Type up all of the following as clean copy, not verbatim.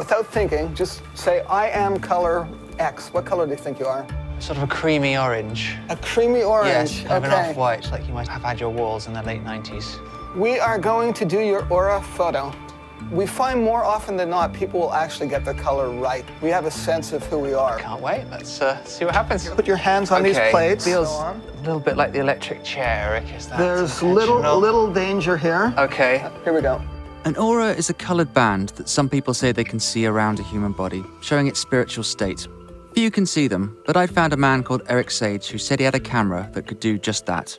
without thinking, just say, I am color X. What color do you think you are? Sort of a creamy orange. A creamy orange. Yes, kind of an off-white, like you might have had your walls in the late 90s. We are going to do your aura photo. We find more often than not, people will actually get the color right. We have a sense of who we are. Can't wait. Let's see what happens. Put your hands on these plates. Feels a little bit like the electric chair, Eric. Is that There's little danger here. Okay. Here we go. An aura is a coloured band that some people say they can see around a human body, showing its spiritual state. Few can see them, but I'd found a man called Eric Sage who said he had a camera that could do just that.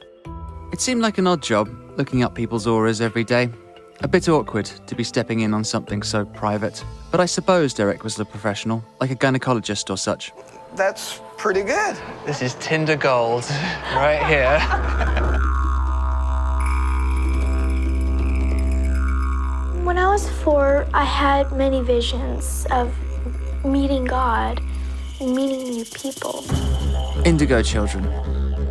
It seemed like an odd job, looking up people's auras every day. A bit awkward to be stepping in on something so private. But I supposed Eric was a professional, like a gynecologist or such. That's pretty good. This is Tinder gold, right here. When I was 4, I had many visions of meeting God and meeting new people. Indigo children.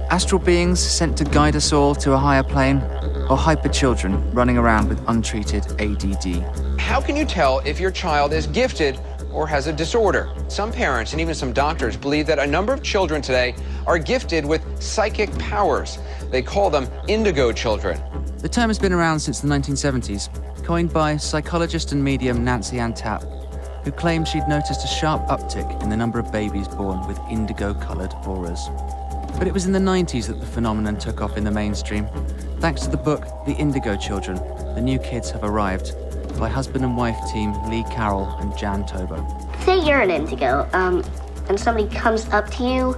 Astral beings sent to guide us all to a higher plane, or hyper children running around with untreated ADD. How can you tell if your child is gifted or has a disorder? Some parents and even some doctors believe that a number of children today are gifted with psychic powers. They call them indigo children. The term has been around since the 1970s, coined by psychologist and medium Nancy Ann Tapp, who claimed she'd noticed a sharp uptick in the number of babies born with indigo-coloured auras. But it was in the 90s that the phenomenon took off in the mainstream, thanks to the book The Indigo Children, The New Kids Have Arrived, by husband and wife team Lee Carroll and Jan Tobo. Say you're an indigo, and somebody comes up to you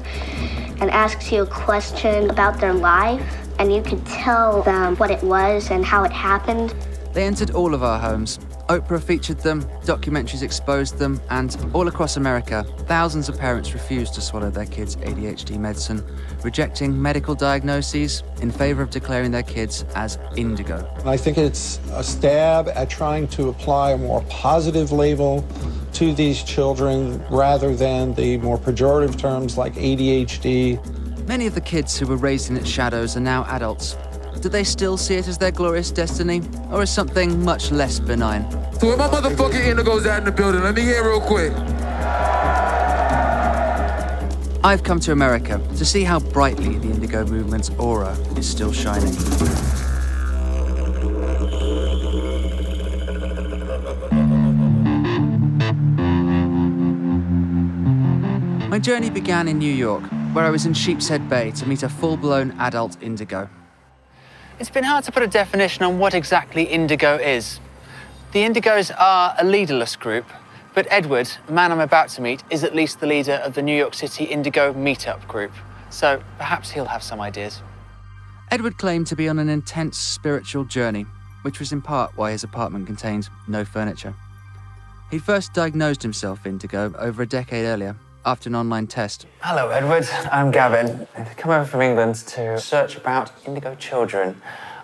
and asks you a question about their life, and you could tell them what it was and how it happened. They entered all of our homes. Oprah featured them, documentaries exposed them, and all across America, thousands of parents refused to swallow their kids' ADHD medicine, rejecting medical diagnoses in favor of declaring their kids as indigo. I think it's a stab at trying to apply a more positive label to these children rather than the more pejorative terms like ADHD. Many of the kids who were raised in its shadows are now adults. Do they still see it as their glorious destiny, or as something much less benign? So where my motherfucking indigos at in the building? Let me hear real quick. I've come to America to see how brightly the indigo movement's aura is still shining. My journey began in New York, where I was in Sheepshead Bay to meet a full-blown adult indigo. It's been hard to put a definition on what exactly indigo is. The indigos are a leaderless group, but Edward, the man I'm about to meet, is at least the leader of the New York City Indigo Meetup group. So perhaps he'll have some ideas. Edward claimed to be on an intense spiritual journey, which was in part why his apartment contained no furniture. He first diagnosed himself indigo over a decade earlier, after an online test. Hello, Edward. I'm Gavin. I've come over from England to search about indigo children.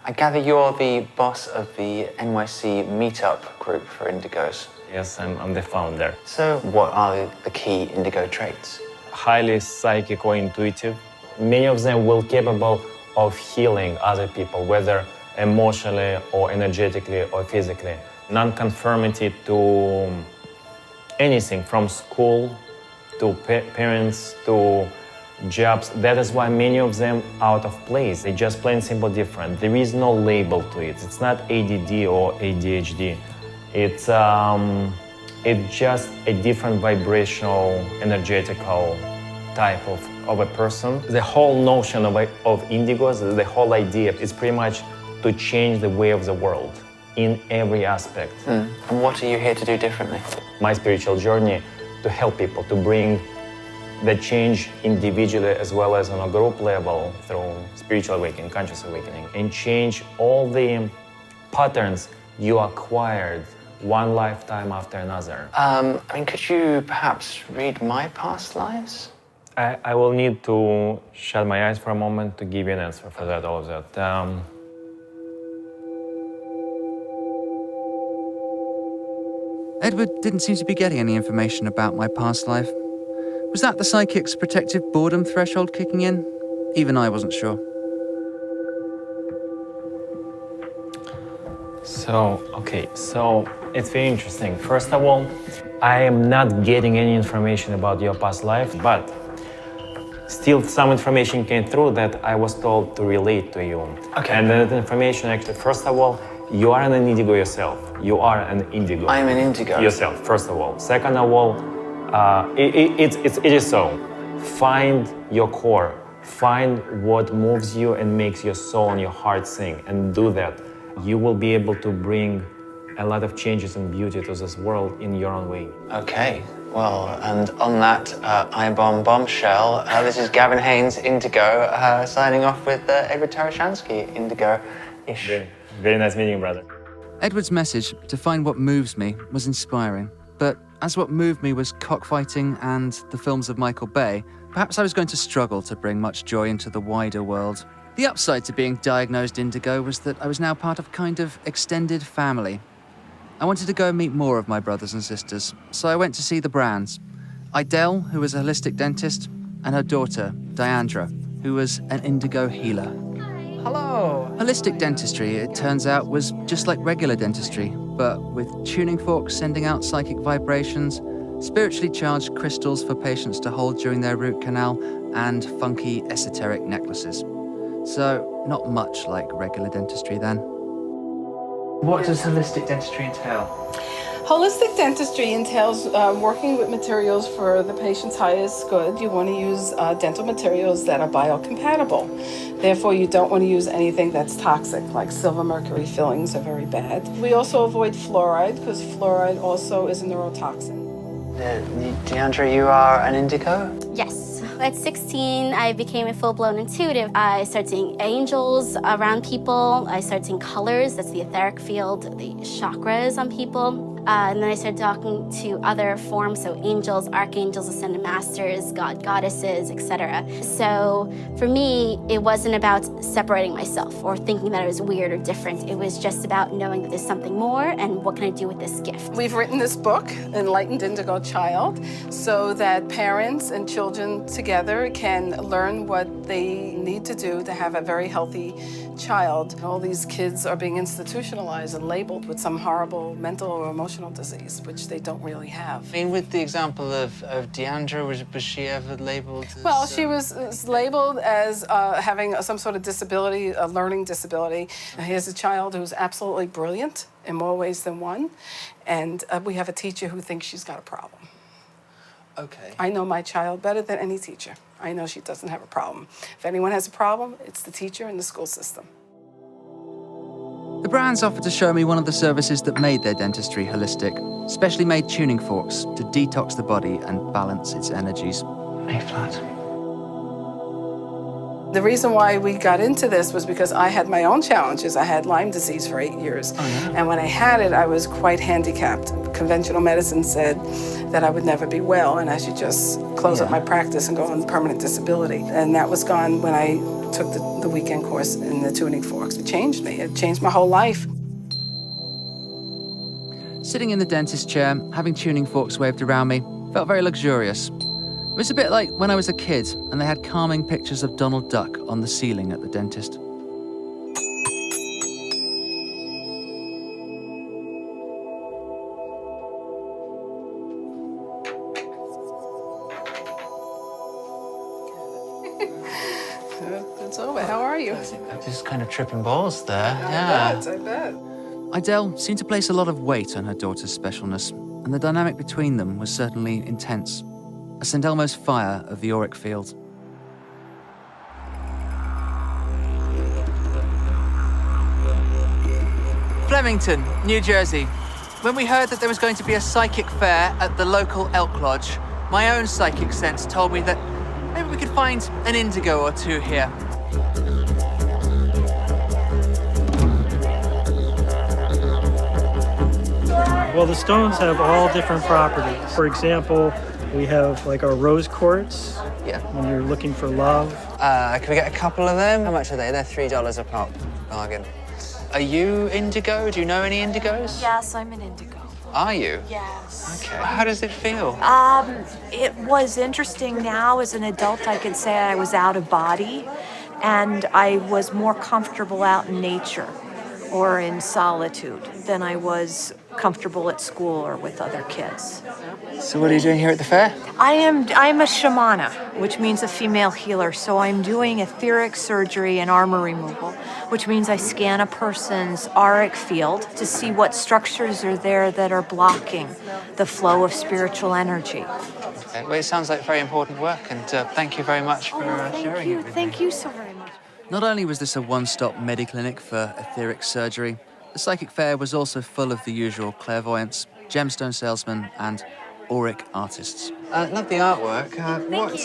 I gather you're the boss of the NYC Meetup group for indigos. Yes, I'm the founder. So what are the key indigo traits? Highly psychic or intuitive. Many of them will capable of healing other people, whether emotionally or energetically or physically. Non-conformity to anything from school to parents, to jobs. That is why many of them out of place. They just plain simple different. There is no label to it. It's not ADD or ADHD. It's just a different vibrational, energetical type of a person. The whole notion of indigos, the whole idea is pretty much to change the way of the world in every aspect. And what are you here to do differently? My spiritual journey to help people, to bring the change individually as well as on a group level through spiritual awakening, conscious awakening, and change all the patterns you acquired one lifetime after another. Could you perhaps read my past lives? I will need to shut my eyes for a moment to give you an answer for that, all of that. Edward didn't seem to be getting any information about my past life. Was that the psychic's protective boredom threshold kicking in? Even I wasn't sure. So it's very interesting. First of all, I am not getting any information about your past life, but still some information came through that I was told to relate to you. Okay. And that information actually, first of all, you are an indigo yourself. You are an indigo. I am an indigo. Yourself, first of all. Second of all, it is so. Find your core. Find what moves you and makes your soul and your heart sing, and do that. You will be able to bring a lot of changes and beauty to this world in your own way. Okay, well, and on that I-bomb bombshell, this is Gavin Haynes, indigo, signing off with Edward Tarashansky, indigo-ish. Very nice meeting you, brother. Edward's message to find what moves me was inspiring, but as what moved me was cockfighting and the films of Michael Bay, perhaps I was going to struggle to bring much joy into the wider world. The upside to being diagnosed indigo was that I was now part of a kind of extended family. I wanted to go and meet more of my brothers and sisters, so I went to see the Brands. Idelle, who was a holistic dentist, and her daughter, Diandra, who was an indigo healer. Hello. Holistic dentistry, it turns out, was just like regular dentistry, but with tuning forks sending out psychic vibrations, spiritually charged crystals for patients to hold during their root canal, and funky esoteric necklaces. So, not much like regular dentistry then. What does holistic dentistry entail? Holistic dentistry entails working with materials for the patient's highest good. You want to use dental materials that are biocompatible. Therefore, you don't want to use anything that's toxic, like silver mercury fillings are very bad. We also avoid fluoride, because fluoride also is a neurotoxin. Deandra, you are an indigo? Yes. At 16, I became a full-blown intuitive. I started seeing angels around people. I started seeing colors, that's the etheric field, the chakras on people. And then I started talking to other forms, so angels, archangels, ascended masters, god, goddesses, etc. So for me, it wasn't about separating myself or thinking that I was weird or different. It was just about knowing that there's something more and what can I do with this gift. We've written this book, Enlightened Indigo Child, so that parents and children together can learn what they need to do to have a very healthy child. All these kids are being institutionalized and labeled with some horrible mental or emotional disease, which they don't really have. I mean, with the example of Deandra, was she ever labeled as... Well, she was labeled as having some sort of disability, a learning disability. Here's a child who's absolutely brilliant in more ways than one, and we have a teacher who thinks she's got a problem. Okay. I know my child better than any teacher. I know she doesn't have a problem. If anyone has a problem, it's the teacher and the school system. The Brands offered to show me one of the services that made their dentistry holistic, specially made tuning forks to detox the body and balance its energies. A flat. The reason why we got into this was because I had my own challenges. I had Lyme disease for 8 years. Oh, no. And when I had it, I was quite handicapped. Conventional medicine said that I would never be well and I should just close up my practice and go on permanent disability. And that was gone when I took the weekend course in the tuning forks. It changed me. It changed my whole life. Sitting in the dentist chair, having tuning forks waved around me, felt very luxurious. It was a bit like when I was a kid and they had calming pictures of Donald Duck on the ceiling at the dentist. It's over. How are you? Just kind of tripping balls there. I bet. Idelle seemed to place a lot of weight on her daughter's specialness, and the dynamic between them was certainly intense. A St. Elmo's fire of the auric field. Flemington, New Jersey. When we heard that there was going to be a psychic fair at the local elk lodge, my own psychic sense told me that maybe we could find an indigo or two here. Well, the stones have all different properties. For example, we have like our rose quartz. Yeah. When you're looking for love. Can we get a couple of them? How much are they? They're $3 a pop. Bargain. Are you indigo? Do you know any indigos? Yes, I'm an indigo. Are you? Yes. Okay. How does it feel? It was interesting. Now, as an adult, I can say I was out of body, and I was more comfortable out in nature. or in solitude than I was comfortable at school or with other kids. So what are you doing here at the fair? I'm a shamana, which means a female healer. So I'm doing etheric surgery and armor removal, which means I scan a person's auric field to see what structures are there that are blocking the flow of spiritual energy. Okay. Well, it sounds like very important work, and thank you very much for sharing it with me. Thank you so very much. Not only was this a one-stop mediclinic for etheric surgery, the psychic fair was also full of the usual clairvoyants, gemstone salesmen, and auric artists. Love the artwork.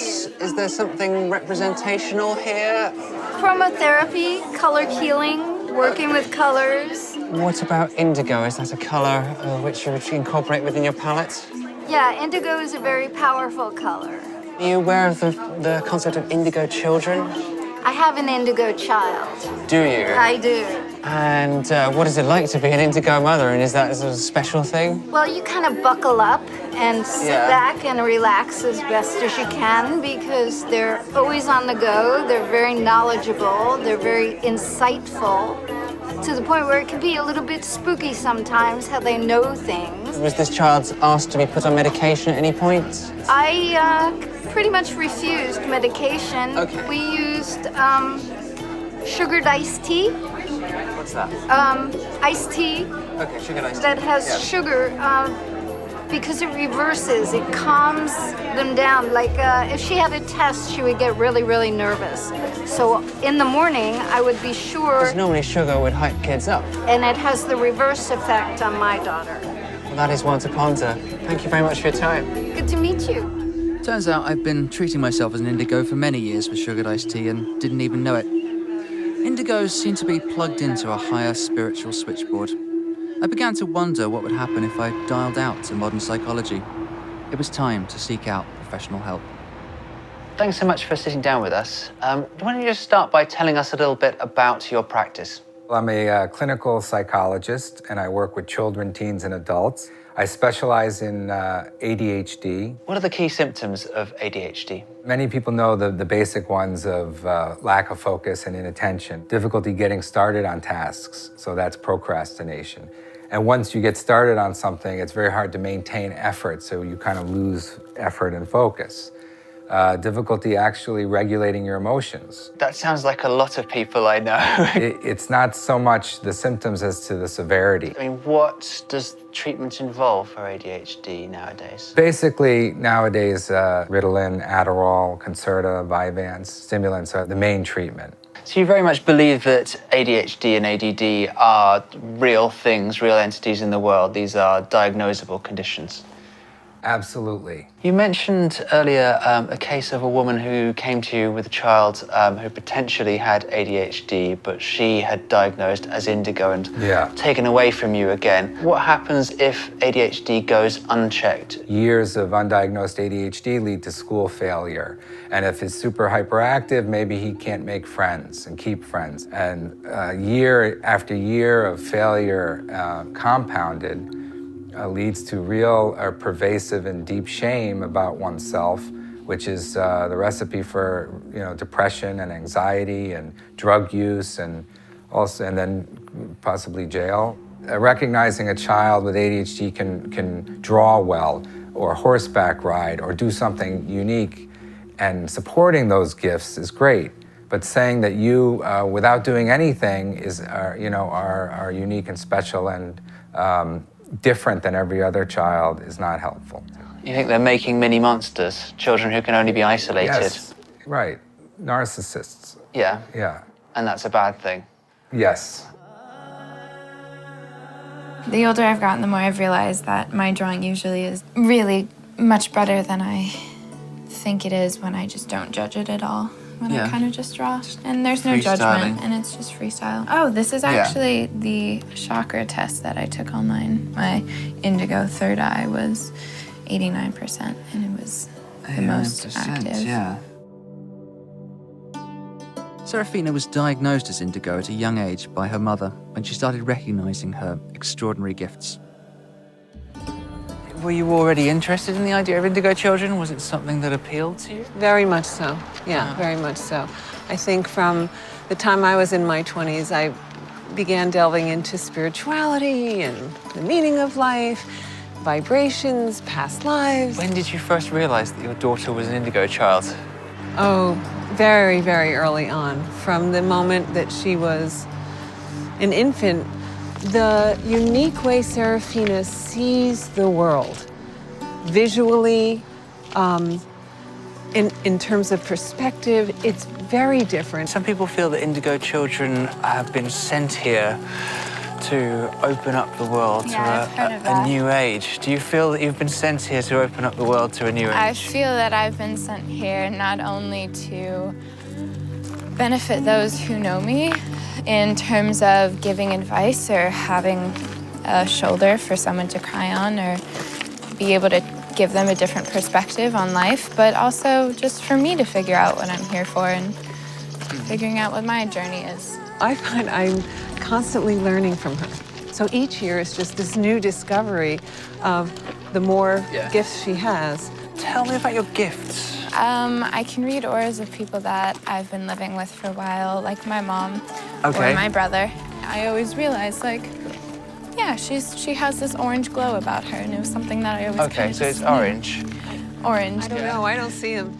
Is there something representational here? Chromotherapy, color healing, working with colors. What about indigo? Is that a color which you would incorporate within your palette? Yeah, indigo is a very powerful color. Are you aware of the concept of indigo children? I have an indigo child. Do you? I do. And what is it like to be an indigo mother? And is that a special thing? Well, you kind of buckle up and sit back and relax as best as you can because they're always on the go. They're very knowledgeable. They're very insightful to the point where it can be a little bit spooky sometimes how they know things. Was this child asked to be put on medication at any point? I pretty much refused medication. Okay. We used sugared iced tea. What's that? Iced tea. Okay, sugared iced tea. That has sugar because it reverses. It calms them down. Like if she had a test, she would get really, really nervous. So in the morning, I would be sure. Because normally sugar would hype kids up. And it has the reverse effect on my daughter. Well, that is one to ponder. Thank you very much for your time. Good to meet you. Turns out I've been treating myself as an indigo for many years with sugared iced tea and didn't even know it. Indigos seem to be plugged into a higher spiritual switchboard. I began to wonder what would happen if I dialed out to modern psychology. It was time to seek out professional help. Thanks so much for sitting down with us. Why don't you just start by telling us a little bit about your practice? Well, I'm a clinical psychologist, and I work with children, teens, and adults. I specialize in ADHD. What are the key symptoms of ADHD? Many people know the basic ones of lack of focus and inattention, difficulty getting started on tasks, so that's procrastination. And once you get started on something, it's very hard to maintain effort, so you kind of lose effort and focus. Difficulty actually regulating your emotions. That sounds like a lot of people I know. It's not so much the symptoms as to the severity. I mean, what does treatment involve for ADHD nowadays? Basically, nowadays, Ritalin, Adderall, Concerta, Vyvanse, stimulants are the main treatment. So you very much believe that ADHD and ADD are real things, real entities in the world. These are diagnosable conditions. Absolutely. You mentioned earlier a case of a woman who came to you with a child who potentially had ADHD, but she had diagnosed as indigo and taken away from you again. What happens if ADHD goes unchecked? Years of undiagnosed ADHD lead to school failure. And if he's super hyperactive, maybe he can't make friends and keep friends. And year after year of failure compounded leads to real or pervasive and deep shame about oneself, which is the recipe for depression and anxiety and drug use and then possibly jail. Recognizing a child with ADHD can draw well or horseback ride or do something unique, and supporting those gifts is great. But saying that you, without doing anything, are unique and special and different than every other child is not helpful. You think they're making mini monsters, children who can only be isolated? Yes, right. Narcissists. Yeah. Yeah. And that's a bad thing? Yes. The older I've gotten, the more I've realized that my drawing usually is really much better than I think it is when I just don't judge it at all. When I kind of just draw. And there's no judgment, and it's just freestyle. Oh, this is actually the chakra test that I took online. My indigo third eye was 89%, and it was the most active. Yeah. Serafina was diagnosed as indigo at a young age by her mother when she started recognizing her extraordinary gifts. Were you already interested in the idea of indigo children? Was it something that appealed to you? Very much so. Yeah, very much so. I think from the time I was in my 20s, I began delving into spirituality and the meaning of life, vibrations, past lives. When did you first realize that your daughter was an indigo child? Oh, very, very early on. From the moment that she was an infant, the unique way Serafina sees the world, visually, in terms of perspective, it's very different. Some people feel that indigo children have been sent here to open up the world to a new age. Do you feel that you've been sent here to open up the world to a new age? I feel that I've been sent here not only to benefit those who know me in terms of giving advice or having a shoulder for someone to cry on or be able to give them a different perspective on life, but also just for me to figure out what I'm here for and figuring out what my journey is. I find I'm constantly learning from her. So each year is just this new discovery of the more gifts she has. Tell me about your gifts. I can read auras of people that I've been living with for a while, like my mom or my brother. I always realize, like, yeah, she has this orange glow about her, and it was something that I always Okay, so it's orange. Orange. I don't know, I don't see him.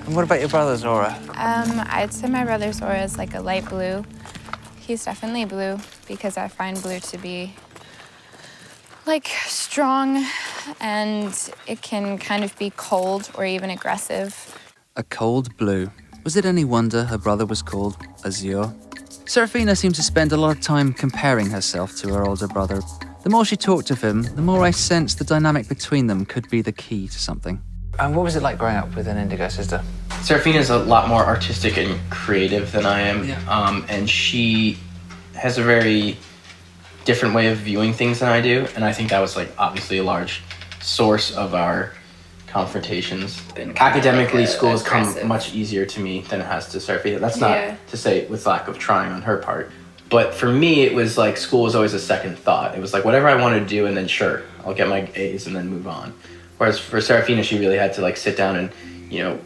And what about your brother's aura? I'd say my brother's aura is like a light blue. He's definitely blue because I find blue to be like strong, and it can kind of be cold or even aggressive. A cold blue. Was it any wonder her brother was called Azure? Serafina seemed to spend a lot of time comparing herself to her older brother. The more she talked of him, the more I sensed the dynamic between them could be the key to something. And what was it like growing up with an indigo sister? Serafina's a lot more artistic and creative than I am, and she has a very different way of viewing things than I do, and I think that was like obviously a large source of our confrontations. Academically, school has come much easier to me than it has to Serafina. That's not to say with lack of trying on her part, but for me it was like school was always a second thought. It was like whatever I wanted to do, and then sure, I'll get my A's and then move on. Whereas for Serafina, she really had to like sit down and, you know,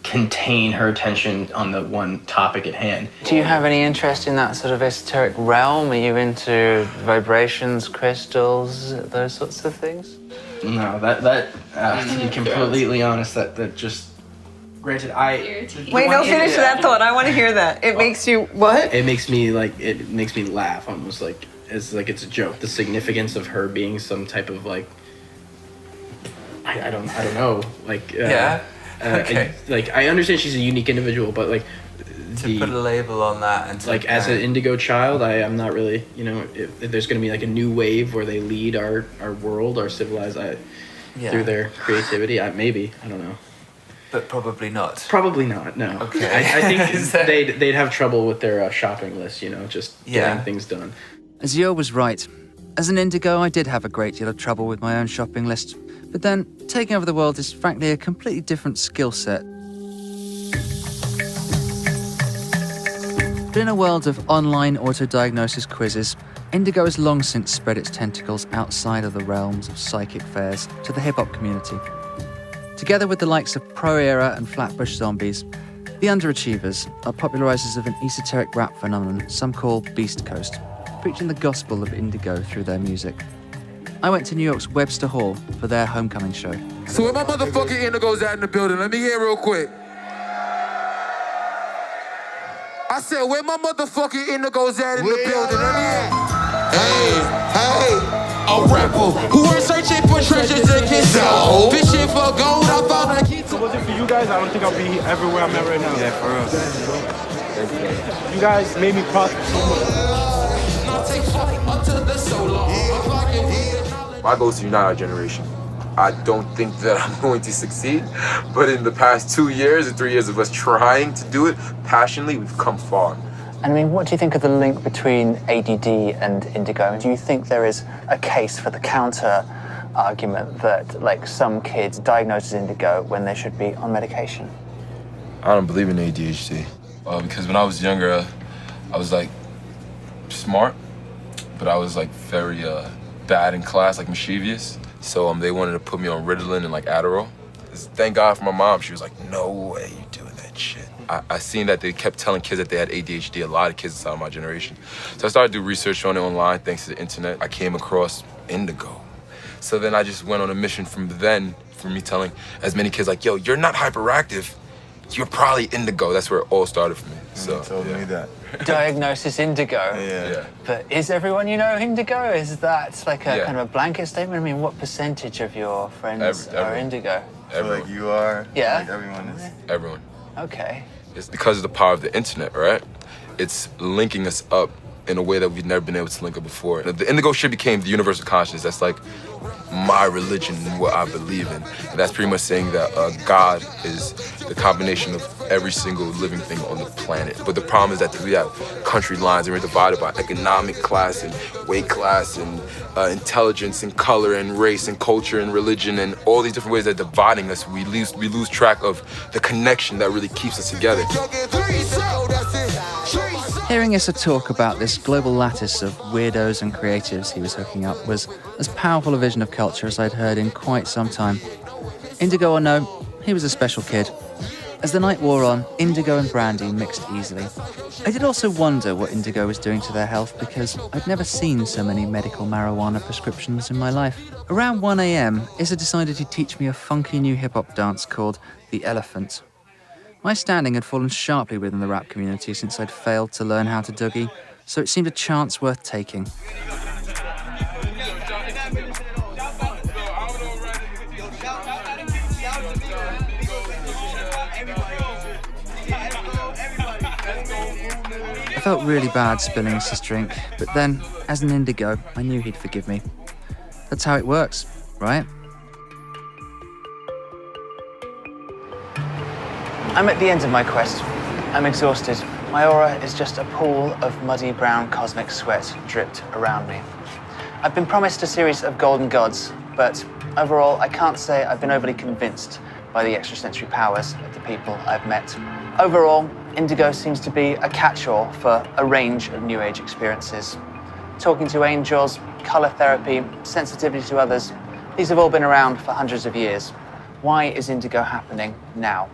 contain her attention on the one topic at hand. Do you have any interest in that sort of esoteric realm? Are you into vibrations, crystals, those sorts of things? No, to be completely honest, that just, granted, Wait, no, finish that thought. I want to hear that. It makes you what? It makes me laugh almost like it's a joke. The significance of her being some type of like, I don't know, like okay. I understand she's a unique individual, but like to put a label on that and like as an indigo child, I'm not really, you know, if there's going to be like a new wave where they lead our world, our civilized through their creativity, maybe, I don't know. But probably not. Probably not. No. Okay. I think they'd have trouble with their shopping list, you know, just getting things done. Azure was right. As an indigo, I did have a great deal of trouble with my own shopping list. But then, taking over the world is frankly a completely different skill set. But in a world of online auto-diagnosis quizzes, indigo has long since spread its tentacles outside of the realms of psychic fairs to the hip-hop community. Together with the likes of Pro Era and Flatbush Zombies, the Underachievers are popularizers of an esoteric rap phenomenon some call Beast Coast, preaching the gospel of indigo through their music. I went to New York's Webster Hall for their homecoming show. So where my motherfucking indigos at in the building? Let me hear real quick. I said, where my motherfucking indigos at in the building? Let me hear. Hey, a rebel who was searching for treasures in his soul. Fishing for gold, I found a key. So was it for you guys? I don't think I'll be everywhere I'm at right now. Yeah, for us. You guys made me prosper so much. My goal is to unite our generation. I don't think that I'm going to succeed, but in the past 2 years and 3 years of us trying to do it passionately, we've come far. And I mean, what do you think of the link between ADD and indigo? Do you think there is a case for the counter argument that, like, some kids diagnosed as indigo when they should be on medication? I don't believe in ADHD. Because when I was younger, I was like smart, but I was like very bad in class, like mischievous. So they wanted to put me on Ritalin and like Adderall. Thank God for my mom. She was like, no way you doing that. shit. I seen that they kept telling kids that they had ADHD, a lot of kids inside of my generation. So I started to do research on it online, thanks to the internet. I came across indigo. So then I just went on a mission from then, for me telling as many kids like, yo, you're not hyperactive, you're probably indigo. That's where it all started for me. So, told me that. Diagnosis indigo. Yeah. But is everyone you know indigo? Is that like a kind of a blanket statement? I mean, what percentage of your friends are indigo? Everyone. Like you are? Yeah. Like everyone is? Everyone. Okay. It's because of the power of the internet, right? It's linking us up in a way that we've never been able to link up before. The indigo shit became the universal consciousness. That's like my religion and what I believe in. And that's pretty much saying that God is the combination of every single living thing on the planet. But the problem is that we have country lines and we're divided by economic class and weight class and intelligence and color and race and culture and religion and all these different ways that are dividing us. We lose track of the connection that really keeps us together. Hearing Issa talk about this global lattice of weirdos and creatives he was hooking up was as powerful a vision of culture as I'd heard in quite some time. Indigo or no, he was a special kid. As the night wore on, indigo and brandy mixed easily. I did also wonder what indigo was doing to their health because I'd never seen so many medical marijuana prescriptions in my life. Around 1 a.m, Issa decided to teach me a funky new hip-hop dance called The Elephant. My standing had fallen sharply within the rap community since I'd failed to learn how to doogie, so it seemed a chance worth taking. I felt really bad spilling Issa's drink, but then, as an indigo, I knew he'd forgive me. That's how it works, right? I'm at the end of my quest. I'm exhausted. My aura is just a pool of muddy brown cosmic sweat dripped around me. I've been promised a series of golden gods, but overall, I can't say I've been overly convinced by the extrasensory powers of the people I've met. Overall, indigo seems to be a catch-all for a range of New Age experiences. Talking to angels, color therapy, sensitivity to others, these have all been around for hundreds of years. Why is indigo happening now?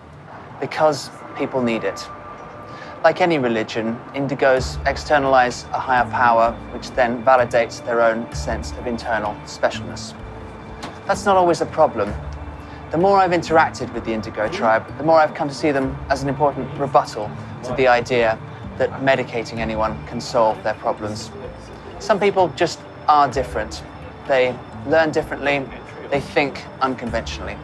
Because people need it. Like any religion, indigos externalize a higher power, which then validates their own sense of internal specialness. That's not always a problem. The more I've interacted with the indigo tribe, the more I've come to see them as an important rebuttal to the idea that medicating anyone can solve their problems. Some people just are different. They learn differently, they think unconventionally.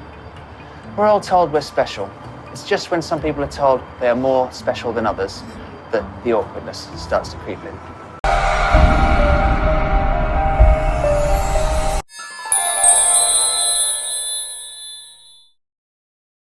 We're all told we're special. It's just when some people are told they are more special than others that the awkwardness starts to creep in.